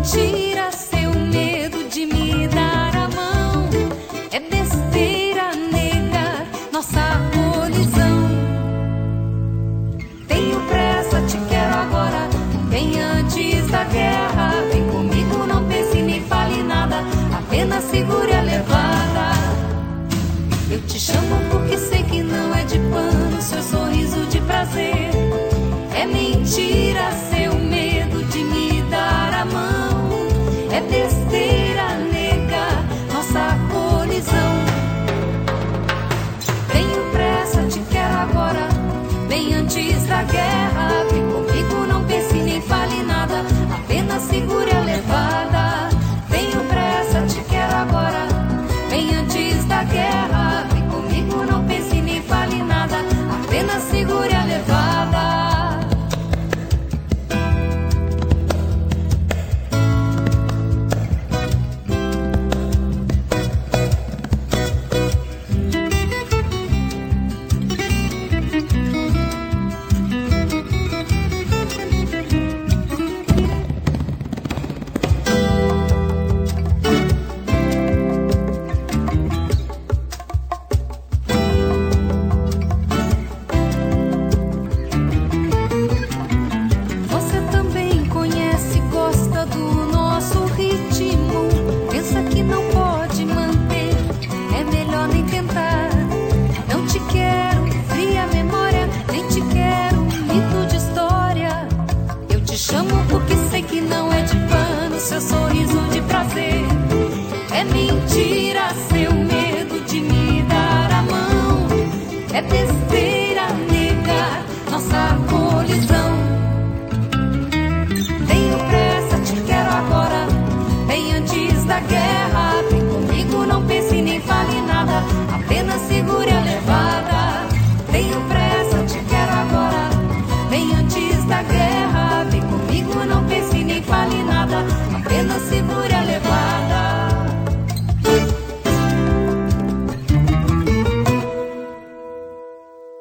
mentira seu medo de me dar a mão. É besteira negar nossa colisão. Tenho pressa, te quero agora, bem antes da guerra. Vem comigo, não pense nem fale nada, apenas segure a levada. Eu te chamo porque sei que não é de pano seu sorriso de prazer. É mentira seu medo de me dar a mão. É besteira negar nossa colisão. Tenho pressa, te quero agora, bem antes da guerra. Vem comigo, não pense nem fale nada, apenas segure a levada. Tenho pressa, te quero agora, bem antes da guerra. Vem comigo, não pense nem fale nada, apenas segure a levada. Seu sorriso de prazer. É mentira seu medo de me dar a mão. É besteira negar nossa